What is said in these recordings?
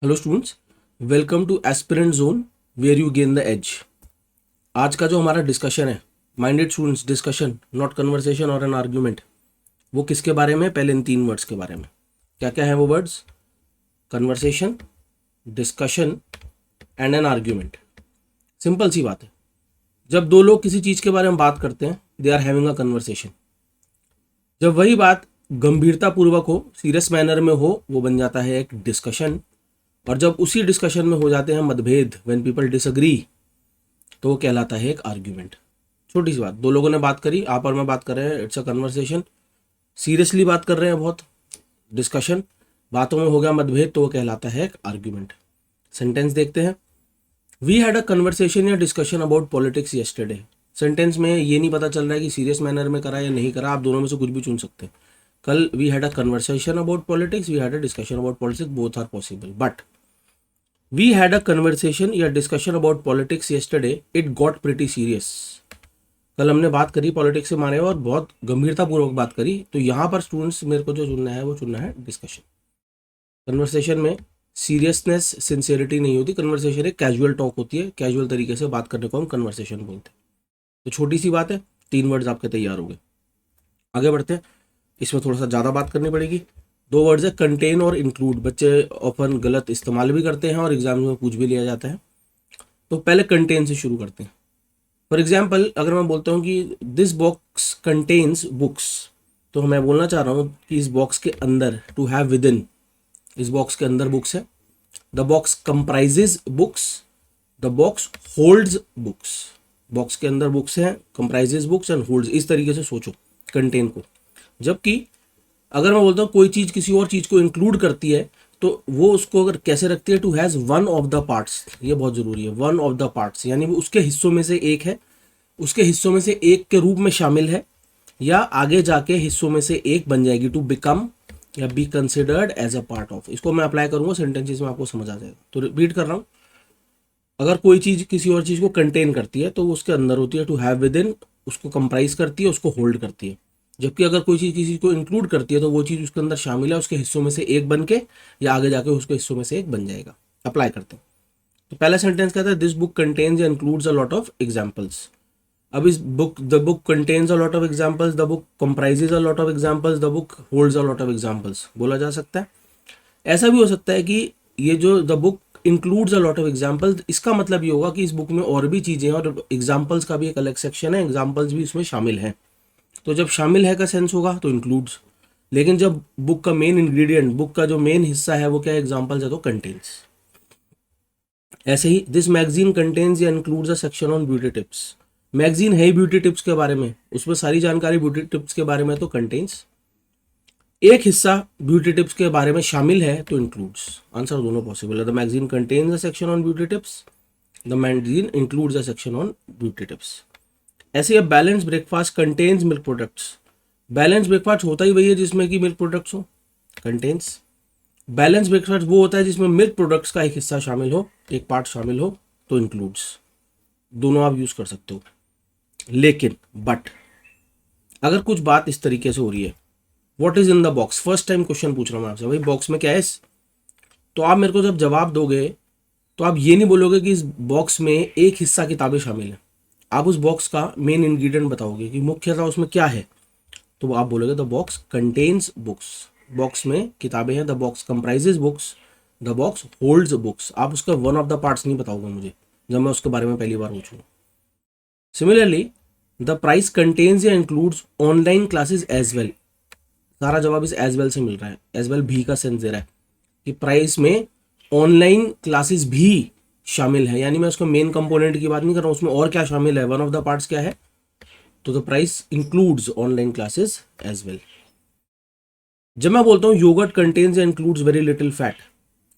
Hello students, welcome to aspirant zone where you gain the edge. आज का जो हमारा डिस्कशन है, minded students discussion, not conversation और एन आर्ग्यूमेंट, वो किसके बारे में है? पहले इन 3 वर्ड्स के बारे में। क्या क्या है वो words? Conversation, discussion and an argument. Simple सी बात है, जब दो लोग किसी चीज़ के बारे में बात करते हैं, they are having a conversation. जब वही बात गंभीरतापूर्वक हो, सीरियस मैनर में हो, वो बन जाता है एक डिस्कशन। और जब उसी डिस्कशन में हो जाते हैं मतभेद, व्हेन पीपल डिसअग्री, तो वो कहलाता है एक आर्ग्यूमेंट। छोटी सी बात, दो लोगों ने बात करी, आप और मैं बात कर रहे हैं, इट्स अ कन्वर्सेशन। सीरियसली बात कर रहे हैं बहुत, डिस्कशन। बातों में हो गया मतभेद, तो वो कहलाता है एक आर्ग्यूमेंट। सेंटेंस देखते हैं। वी हैड अ कन्वर्सेशन या discussion about politics yesterday. Sentence में ये नहीं पता चल रहा है कि सीरियस मैनर में करा या नहीं करा, आप दोनों में से कुछ भी चुन सकते हैं। कल we had a conversation about politics, we had a discussion about politics, both are possible. But we had a conversation या discussion about politics yesterday, it got pretty serious। कल हमने बात करी पॉलिटिक्स के बारे में और बहुत गंभीरतापूर्वक बात करी। तो यहाँ पर स्टूडेंट्स मेरे को जो चुनना है वो चुनना है डिस्कशन। कन्वर्सेशन में सीरियसनेस, सिंसियरिटी नहीं होती। कन्वर्सेशन एक कैजुअल टॉक होती है, कैजुअल तरीके से बात करने को हम कन्वर्सेशन बोलते हैं। तो छोटी सी बात है, 3 वर्ड्स आपके तैयार हो गए। आगे बढ़ते हैं। इसमें थोड़ा सा ज़्यादा बात करनी पड़ेगी। 2 वर्ड्स है, कंटेन और इंक्लूड। बच्चे ऑफन गलत इस्तेमाल भी करते हैं और एग्जाम में पूछ भी लिया जाता है। तो पहले कंटेन से शुरू करते हैं। फॉर एग्जाम्पल, अगर मैं बोलता हूँ कि दिस बॉक्स कंटेन्स बुक्स, तो मैं बोलना चाह रहा हूँ कि इस बॉक्स के अंदर, टू हैव विद इन, इस बॉक्स के अंदर बुक्स है। The box comprises books, the box holds books. Box के अंदर बुक्स हैं, कंप्राइजेज बुक्स एंड होल्ड्स। इस तरीके से सोचो कंटेन को। जबकि अगर मैं बोलता हूँ कोई चीज़ किसी और चीज़ को इंक्लूड करती है, तो वो उसको अगर कैसे रखती है? To has one of the parts. ये बहुत ज़रूरी है, वन ऑफ द पार्ट्स, यानी वो उसके हिस्सों में से एक है, उसके हिस्सों में से एक के रूप में शामिल है, या आगे जाके हिस्सों में से एक बन जाएगी। टू बिकम या be considered as a part of. इसको मैं अप्लाई करूंगा सेंटेंसेस में, आपको समझ आ जाएगा। तो रिपीट कर रहा हूँ, अगर कोई चीज़ किसी और चीज़ को कंटेन करती है तो वो उसके अंदर होती है। टू हैव विद इन उसको कंप्राइज करती है, उसको होल्ड करती है। जबकि अगर कोई चीज़ किसी को इंक्लूड करती है तो वो चीज़ उसके अंदर शामिल है, उसके हिस्सों में से एक बन के, या आगे जाके उसके हिस्सों में से एक बन जाएगा। अप्लाई करते हैं। तो पहला सेंटेंस कहता है दिस बुक कंटेन्स या includes a lot of examples. अब इस book, the book contains a lot of examples, the book comprises a lot of examples, the book holds a lot of examples बोला जा सकता है। ऐसा भी हो सकता है कि ये जो the book includes a lot of examples, इसका मतलब ये होगा कि इस बुक में और भी चीज़ें हैं और एग्जाम्पल्स का भी एक अलग सेक्शन है, एग्जाम्पल्स भी इसमें शामिल हैं। तो जब शामिल है का सेंस होगा तो इंक्लूड्स। लेकिन जब बुक का मेन इंग्रेडिएंट, बुक का जो मेन हिस्सा है वो क्या है? एग्जाम्पल्स है, तो कंटेन्स। ऐसे ही दिस मैगजीन कंटेन्स या includes a section on beauty tips. Magazine है ही ब्यूटी टिप्स के बारे में, उसमें सारी जानकारी ब्यूटी टिप्स के बारे में, तो कंटेन्स। एक हिस्सा ब्यूटी टिप्स के बारे में शामिल है तो इंक्लूड्स। आंसर दोनों पॉसिबल है। The magazine contains a section on beauty tips, the magazine includes a section on beauty tips. ऐसे अब balance breakfast contains milk products. Balance breakfast होता ही वही है जिसमें कि मिल्क प्रोडक्ट्स हो, कंटेन्स। बैलेंस ब्रेकफास्ट वो होता है जिसमें मिल्क प्रोडक्ट्स का एक हिस्सा शामिल हो, एक पार्ट शामिल हो, तो इंक्लूड्स। दोनों आप यूज कर सकते हो। लेकिन बट अगर कुछ बात इस तरीके से हो रही है, what is in the box, first time question पूछ रहा हूँ मैं आपसे, भाई बॉक्स में क्या है? तो आप मेरे को जब जवाब दोगे तो आप ये नहीं बोलोगे कि इस बॉक्स में एक हिस्सा किताबें शामिल है। आप उस बॉक्स का मेन इंग्रेडिएंट बताओगे कि मुख्यतः उसमें क्या है। तो आप बोलोगे the box contains books. Box में किताबें हैं, the box comprises books, the box holds books. आप उसका वन ऑफ द पार्ट्स नहीं बताओगे मुझे जब मैं उसके बारे में पहली बार पूछूंगा। सिमिलरली द प्राइस कंटेन्स या includes online classes as well. सारा जवाब इस एज वेल से मिल रहा है। एज वेल भी का सेंस दे रहा है कि प्राइस में ऑनलाइन क्लासेस भी शामिल है, यानी मैं उसका मेन कंपोनेंट की बात नहीं कर रहा हूँ, उसमें और क्या शामिल है, वन ऑफ द पार्ट्स क्या है। तो the price includes online classes as well. जब मैं बोलता हूँ योगर्ट कंटेन्स या includes very little fat,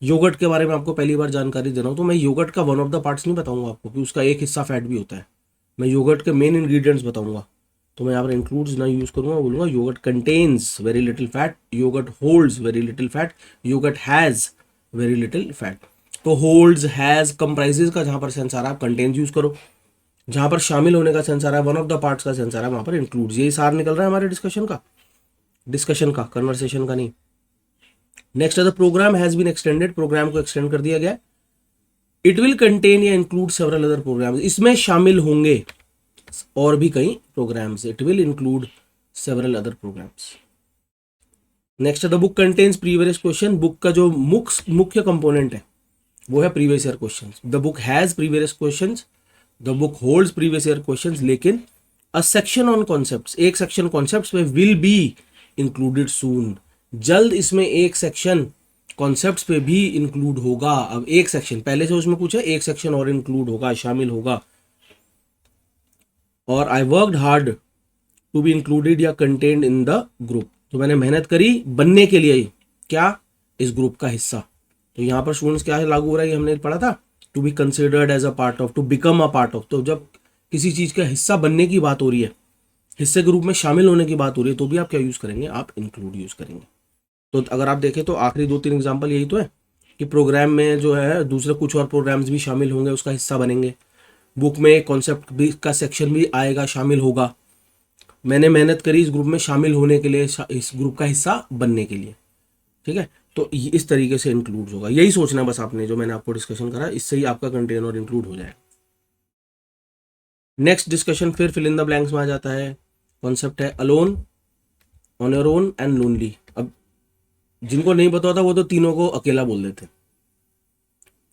yogurt के बारे में आपको पहली बार जानकारी दे रहा हूँ, तो मैं योगर्ट का वन ऑफ द पार्ट्स नहीं बताऊंगा आपको कि उसका एक हिस्सा फैट भी होता है। मैं योगर्ट के मेन इंग्रेडिएंट्स बताऊंगा। तो मैं यहाँ पर इंक्लूड्स ना यूज करूंगा, बोलूंगा yogurt contains very little fat, yogurt holds very little fat, yogurt has very little fat. तो होल्ड्स, हैज, कंप्राइजेज का जहां पर सेंस आ रहा है आप कंटेन्स यूज करो, जहां पर शामिल होने का सेंस आ रहा है, वन ऑफ द पार्ट्स का सेंस आ रहा है, वहां पर इंक्लूड्स। यही सार निकल रहा है हमारे डिस्कशन का, कन्वर्सेशन का नहीं। Next the program has been extended, program को एक्सटेंड कर दिया गया। इट विल कंटेन या इंक्लूड सेवरल अदर प्रोग्राम्स, इसमें शामिल होंगे और भी कई programs. It will include several other programs. Next the book contains previous question, book का जो मुख्य कंपोनेंट है वो है previous year question. The book has previous question, the book holds previous year question, लेकिन अ सेक्शन ऑन कॉन्सेप्ट्स, एक section concepts में will be included सून, जल्द इसमें एक सेक्शन कॉन्सेप्ट्स पे भी इंक्लूड होगा। अब एक सेक्शन पहले से उसमें पूछा, एक सेक्शन और इंक्लूड होगा, शामिल होगा। और I worked hard to be included या कंटेन्ड इन द ग्रुप, तो मैंने मेहनत करी बनने के लिए क्या, इस ग्रुप का हिस्सा। तो यहाँ पर स्टूडेंट्स क्या है लागू हो रहा है, ये हमने पढ़ा था, to be considered as a part of, to become a part of. तो जब किसी चीज का हिस्सा बनने की बात हो रही है, हिस्से के रूप में शामिल होने की बात हो रही है, तो भी आप क्या यूज करेंगे, आप इंक्लूड यूज करेंगे। तो अगर आप देखें तो आखिरी 2-3 एग्जाम्पल यही तो है कि प्रोग्राम में जो है दूसरे कुछ और प्रोग्राम्स भी शामिल होंगे, उसका हिस्सा बनेंगे। बुक में कॉन्सेप्ट भी का सेक्शन भी आएगा, शामिल होगा। मैंने मेहनत करी इस ग्रुप में शामिल होने के लिए, इस ग्रुप का हिस्सा बनने के लिए। ठीक है, तो इस तरीके से इंक्लूड होगा। यही सोचना बस आपने, जो मैंने आपको डिस्कशन करा, इससे ही आपका कंटेन और इंक्लूड हो जाए। नेक्स्ट डिस्कशन फिर फिल इन द ब्लैंक्स में आ जाता है। कॉन्सेप्ट है alone, on your own and lonely. अब जिनको नहीं पता होता वो तो तीनों को अकेला बोल देते,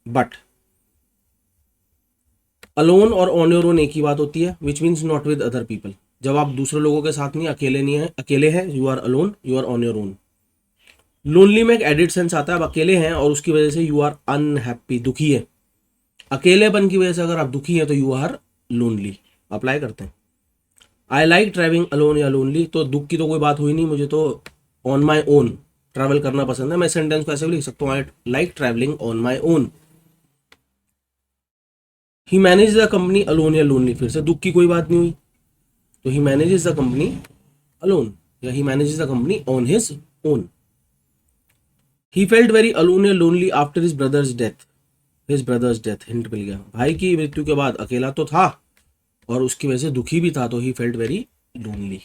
बट अलोन और ऑन योर ओन एक ही बात होती है, which means not with other people. जब आप दूसरे लोगों के साथ नहीं, अकेले नहीं है, अकेले हैं, you are alone, you are on your own. Lonely में एक एडिट सेंस आता है, अब अकेले हैं और उसकी वजह से यू आर अनहैप्पी, दुखी है। अकेलेपन की वजह से अगर आप दुखी हैं तो यू आर लोनली, अप्लाई करते हैं। आई लाइक ट्रैवलिंग अलोन या लोनली, तो दुख की तो कोई बात हुई नहीं, मुझे तो ऑन माई ओन ट्रैवल करना पसंद है। मैं सेंटेंस को ऐसे भी लिख सकता हूँ, I like travelling on my own. He manage the company alone या लोनली, फिर से दुख की कोई बात नहीं हुई, तो he manages the company alone या he manages the company on his own. He felt very alone या lonely after his brother's death, his brother's death hint मिल गया, भाई की मृत्यु के बाद अकेला तो था और उसकी वजह से दुखी भी था, तो he felt very lonely.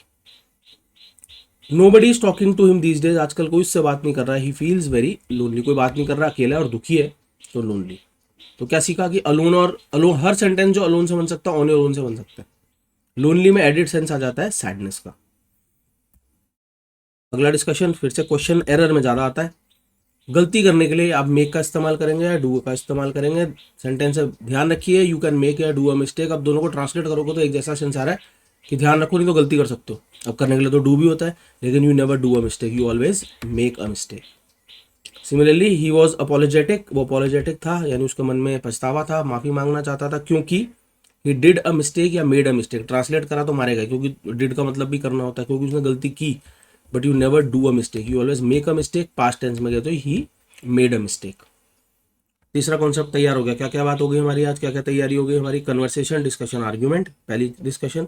Nobody is talking to him these days, आजकल कोई उससे बात नहीं कर रहा है, ही फील्स वेरी लोनली, कोई बात नहीं कर रहा, अकेला और दुखी है, तो लोनली। तो क्या सीखा कि अलोन और अलोन, हर सेंटेंस जो अलोन से बन सकता है ऑन और ओन से बन सकता है। लोनली में एडिट सेंस आ जाता है सैडनेस का। अगला डिस्कशन फिर से क्वेश्चन एरर में ज़्यादा आता है। गलती करने के लिए आप मेक का इस्तेमाल करेंगे या डू का इस्तेमाल करेंगे, सेंटेंस से ध्यान रखिए, यू कैन मेक या डू अ मिस्टेक। अब दोनों को ट्रांसलेट करोगे तो एक जैसा सेंस आ रहा है कि ध्यान रखो, नहीं तो गलती कर सकते हो। अब करने के लिए तो डू भी होता है, लेकिन you never do a mistake, you always make a mistake. Similarly he was apologetic, वो अपोलोजेटिक था, यानी उसके मन में पछतावा था, माफी मांगना चाहता था, क्योंकि ही डिड अ मिस्टेक या मेड अ मिस्टेक, ट्रांसलेट करा तो मारेगा, क्योंकि डिड का मतलब भी करना होता है, क्योंकि उसने गलती की। But you never do a mistake, you always make a mistake. Past tense में गए तो ही मेड अ मिस्टेक। तीसरा कॉन्सेप्ट तैयार हो गया। क्या क्या बात हो गई हमारी आज, क्या क्या तैयारी हो गई हमारी, कन्वर्सेशन, डिस्कशन, आर्ग्यूमेंट, पहली डिस्कशन।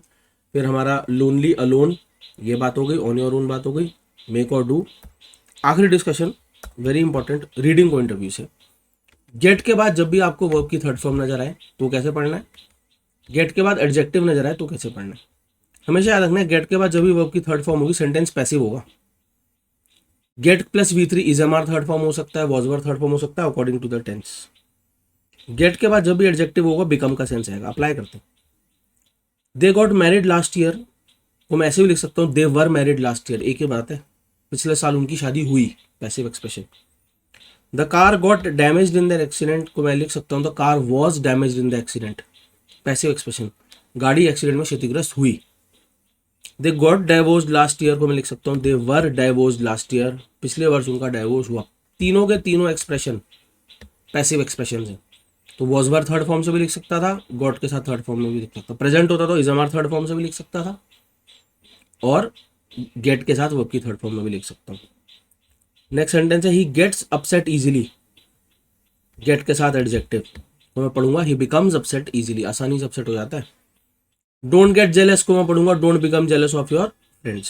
फिर हमारा लोनली अलोन, ये बात हो गई, ऑन योर ओन बात हो गई, मेक और डू। आखिरी discussion very important, reading point of view से। गेट के बाद जब भी आपको वर्ब की थर्ड फॉर्म नजर आए तो कैसे पढ़ना है, गेट के बाद एडजेक्टिव नजर आए तो कैसे पढ़ना है। हमेशा याद रखना है, गेट के बाद जब भी वर्ब की थर्ड फॉर्म होगी सेंटेंस पैसिव होगा। Get plus V3 is am are third form हो सकता है, वॉज वर थर्ड फॉर्म हो सकता है, according to the tense. Get के बाद जब भी एडजेक्टिव होगा बिकम का सेंस आएगा। अप्लाई करते हैं। They got married last year को मैं ऐसे भी लिख सकता हूँ, दे वर मैरिड लास्ट ईयर, एक ही बात है, पिछले साल उनकी शादी हुई, passive expression. The car got damage in the accident को मैं लिख सकता हूँ, the car was damage in the accident, passive expression, गाड़ी एक्सीडेंट में क्षतिग्रस्त हुई। They got divorce last year को मैं लिख सकता हूँ, दे वर डाइवोर्स लास्ट ईयर, पिछले वर्ष उनका डाइवोर्स हुआ। तीनों के तीनों एक्सप्रेशन पैसिव एक्सप्रेशन है, तो वॉज वर थर्ड फॉर्म से भी लिख सकता था, गॉट के साथ थर्ड फॉर्म में भी लिख सकता था, प्रेजेंट होता तो is am are third form से भी लिख सकता था, और गेट के साथ वर्ब की थर्ड फॉर्म में भी लिख सकता हूँ। नेक्स्ट सेंटेंस है, he gets upset easily, get के साथ एडजेक्टिव तो मैं पढ़ूंगा, ही बिकम्स अपसेट इजीली, आसानी से अपसेट हो जाता है। डोंट गेट जेलस को मैं पढ़ूंगा, don't become jealous of your friends.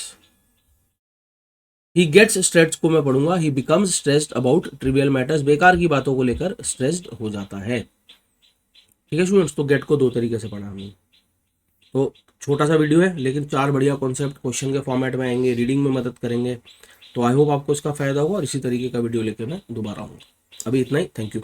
He gets stressed को मैं पढ़ूंगा, he becomes stressed about trivial matters, बेकार की बातों को लेकर स्ट्रेस्ड हो जाता है। ठीक है स्टूडेंट्स, तो गेट को दो तरीके से पढ़ा हमने। तो छोटा सा वीडियो है, लेकिन 4 बढ़िया कॉन्सेप्ट क्वेश्चन के फॉर्मेट में आएंगे, रीडिंग में मदद करेंगे, तो आई होप आपको इसका फ़ायदा होगा और इसी तरीके का वीडियो लेके मैं दोबारा आऊँगा। अभी इतना ही, थैंक यू।